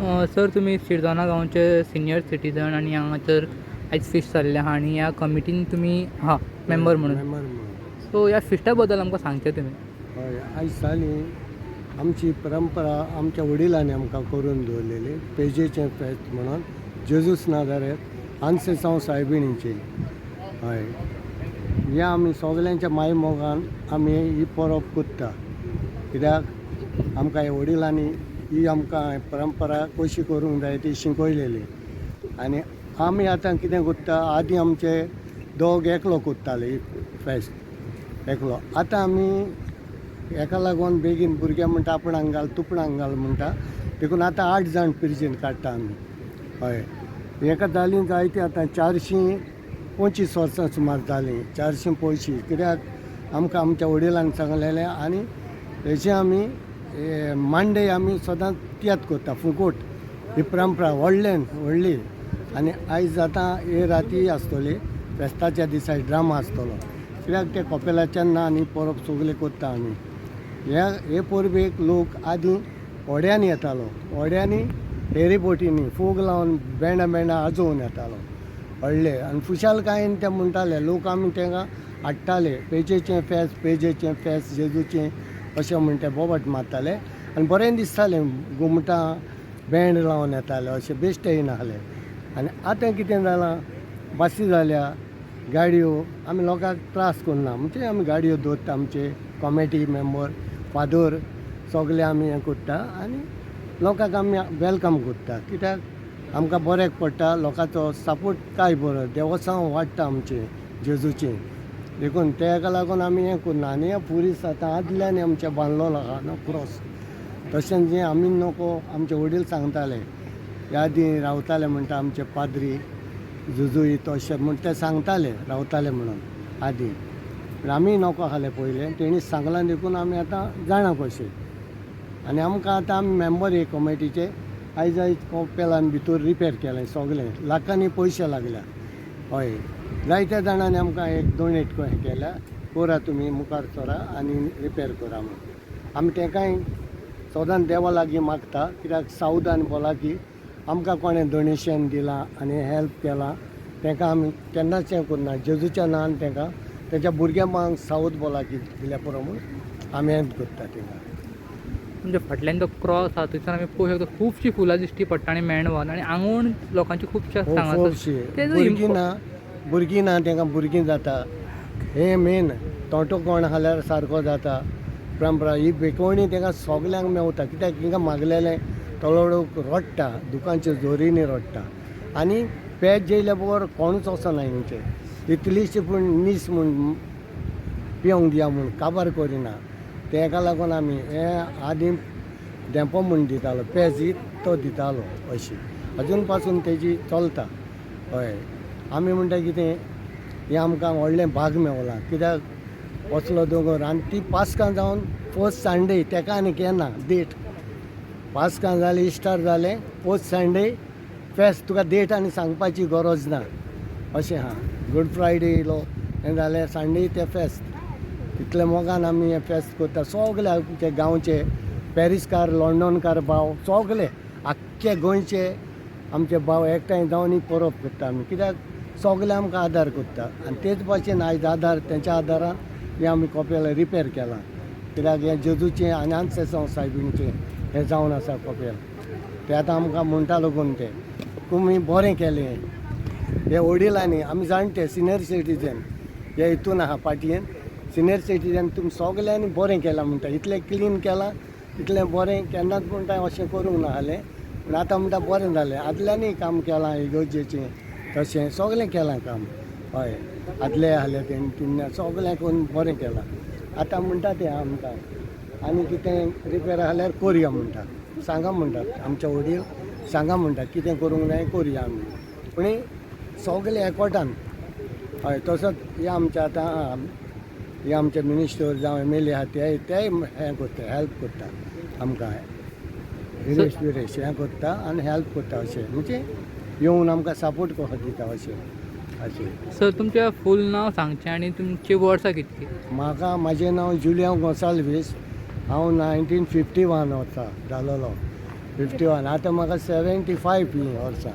Sir तुमी शिरदोना गांवचे senior citizen आणि हांगा तर आयज फिस्ट जाल्ले आहा आनी ह्या कमिटीन तुमी मेंबर म्हणून. मेंबर म्हणून. सो ह्या फिस्टा बद्दल आमकां सांगचे तुमी. हय, आयज साली आमची परंपरा आमच्या वडिलांनी आमकां करून दवरलेली पेजेचें फेस्त म्हणून जेजूस नाजारेत आनसेसांव सायबिणीची. हय, ह्या आमी सगल्यांच्या माय मोगान आमी ही परब कोत्ता. कित्याक आमकां हे वडिलांनी ही आमकां परंपरा कशी करूंक जाय ती शिकयलेली. आनी आमी आतां कितें कोत्ता, आदीं आमचे दोग एकलो कोत्ताले फेस्त एकलो. आतां आमी हेका लागून बेगीन भुरगे म्हणटा आपणाक घाल तुपणाक घाल म्हणटा, देखून आतां 8 जाण पिरजेन काडटा आमी. हय, हेका जालीं जायती आतां 425 वर्सां सुमार जालीं. 425 कित्याक आमकां आमच्या वडिलांनी सांगलेलें. आनी हेचे आमी मांडे आमी सदांच तियात्र कोत्ता फुकट. ही परंपरा व्हडली. आनी आयज आतां हे राती आसतली फेस्ताच्या दिसा ड्रामा आसतलो. कित्याक ते कपेलाच्यान ना आनी परब सगळे कोत्ता आमी. हे परबेक लोक आदीं व्हड्यांनी येतालो. व्हड्यांनी हेरीपोटींनी फूग लावन बेंडा आजोवन येतालो व्हडले. आनी खुशालकायेन ते म्हणटाले लोक आमी तांकां हाडटाले. पेजेचें फेस्त जेजूचें अशें म्हण ते बोबट मारताले आनी बरें दिसतालें. घुमटां बँड लावन येताले अशें बेश्टे येनासले. आनी आतां कितें जालां, बसी जाल्या, गाडयो. आमी लोकांक त्रास करना म्हणजे आमी गाडयो दवरता. आमचे कमिटी मेंबर फादर सगळे आमी हें कोत्ता आनी लोकांक आमी वेलकम कोत्ता. कित्याक आमकां बरें पडटा लोकांचो सपोर्ट. काय बरो देवस्थान वाडटा आमचें जेजूचें. देखून तेका लागून आमी हें करना. आनी हें पुरीस आतां आदल्यान आमचे बांदलो आहा न्हू क्रॉस. तशें जें आमी नको आमचे वडील सांगताले यादी रावताले म्हणटा आमचे पाद्री जुजुई तशें म्हण ते सांगताले रावताले म्हणून आदीं. आमी नको आसले पयलें, तेणी सांगलां देखून आमी आतां जाणा कशें. आनी आमकां आतां आमी मेंबर हे कमिटीचे आयज कपेलान भितर रिपेर केलें सगळें. लाखांनी पयशे लागल्या. हय, जायत्या जाणांनी आमकां एक डोनेट केल्या करा तुमी मुखार सरा आनी रिपेर करा म्हणून. आमी तेंकाय सदांच देवा लागीं मागता. कित्याक सावधान बोला की आमकां कोणें डोनेशन दिलां आनी हेल्प केलां तांकां आमी केन्नाच हें करना. जेजूच्या नांवान तांकां तेच्या भुरग्यांक सावध बोला की दिल्या पुरो म्हणून आमी हें करता तांकां. म्हणजे फाटल्यान तो क्रॉस आहा थंयसर आमी पळोवंक शकता खुबशीं फुलां दिश्टी पडटा आनी मेणवत आनी आंगवण लोकांची खुबशे सांगात. भुरगीं ना तांकां भुरगीं जाता. हें मेन तोटो कोण आसल्यार सारको जाता. परंपरा ही बेकवणी तांकां सगल्यांक मेवता. कित्याक हिंगां मागलेलें तळोडूक रडटा, दुखांचे जोरीनी रडटा. आनी पेज जेयल्या बरोबर कोणूच वचना हिंगचे. इतलीशी पूण नीस म्हूण पिवंक दिया म्हूण काबार करिना. तेका लागून आमी हें आदीं देंपो म्हूण दितालो पेज तो दितालो अशी. अजून पासून तेजी चलता. हय, आमी म्हणटा कितें हें आमकां व्हडलें भाग मेवलां. कित्याक वचलो दोंगर आनी ती पास्कां जावन फर्स्ट संडे तेका आनी केन्ना डेट पास्कां जाली इस्टार जालें फर्स्ट संडे फेस्त. तुका डेट आनी सांगपाची गरज ना अशें आहा. गूड फ्रायडे येयलो हें जालें संडे तें फेस्त. इतले मोगान आमी हें फेस्त करता. सगळे आमचे गांवचे पॅरिसकार लंडनकार भाव सगळे आख्खे गोंयचे आमचे भाव एकठांय जावन ही परब करता आमी. कित्याक सगळे आमकां आदार करता. आनी तेच भाशेन आयज आदार तेंच्या आदारान हें आमी कपेल रिपेर केलां. कित्याक हें जेजूचें आनी आनसेसांव सायबिणीचें हें जावन आसा कपेल. ते आतां आमकां म्हणटा लागून ते तुमी बरें केलें. हे वडिलांनी आमी जाणटे सिनियर सिटीजन हे हितून आहा पाटयेन सिनियर सिटीजन तुमी सगल्यांनी बरें केलां म्हणटा. इतलें क्लीन केलां इतलें बरें केन्नाच म्हणटा अशें करूंक ना जालें. पूण आतां म्हणटा बरें जालें. आदल्यांनी काम केलां इगोर्जेचें तशें सगळें केलां काम. हय, आदले आहले तेणी सगळें करून बरें केलां. आतां म्हणटा ते आमकां आनी कितें रिपेर आसल्यार करया म्हणटा. सांगा म्हणटात आमचे वडील सांगा म्हणटा कितें करूंक जाय करया आमी. पूण सगळे एकवटान. हय, तसोच हे आमचे आतां हे आमचे मिनिस्टर जावं MLA आहा ते हें करता हेल्प करता आमकां. विरेश हें करता आनी हेल्प करता अशें म्हणजे येवन आमकां सपोर्ट कसो दिता अशें. सर तुमचें फूल नांव सांगचें आनी तुमची वर्सां कितली. म्हजें नांव जुलियांव गोंसाल्वीस. हांव 1951 वर्सा जालोलो. 51 आतां म्हाका 75 ही वर्सां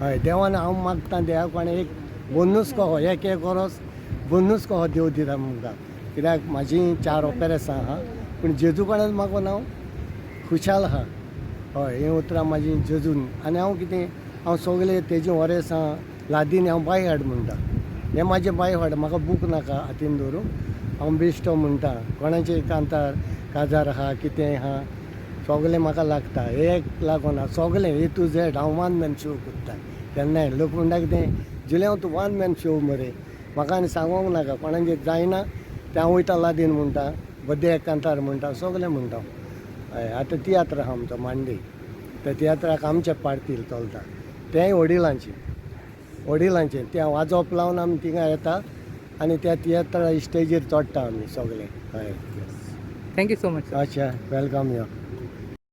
हय देवान हांव मागता देवाक आनी एक बोनूस कहो एक वरोस बोनूस कहो देव दिता आमकां कित्याक म्हाजी 4 ऑपेरेसां आहा पूण जेजू कोणेच मागून हांव खुशाल आहा हय ही उतरां म्हाजी जेजून आनी हांव कितें हांव सगळे तेजी वरेसां लादीन हांव बाय हाड म्हणटा हें म्हाजें बाय हाड म्हाका बूक नाका हातीन दवरूं हांव बेश्टो म्हणटा कोणाचें कांतार काजार आहा कितें आहा सगळें म्हाका लागता एक लागून सगळें ए टू झेड हांव वन मॅन शो कोत्ता केन्नाय लोक म्हणटा कितें जुल्या तूं वन मॅन शो मरे म्हाका आनी सांगूंक नाका कोणाचें जायना तें हांव वयता लादीन म्हणटा बड्डे कांतार म्हणटा सगळें म्हणटा हय आतां तियात्र आहा आमचो मांडे त्या तियात्राक आमचे पार्टील चलता तेंय वडिलांचें तें वाजोवप लावन आमी थिंगा येता आनी त्या तियात्रा स्टेजीर चडटा आमी सगळे हय थँक्यू सो मच. अच्छा वेलकम यो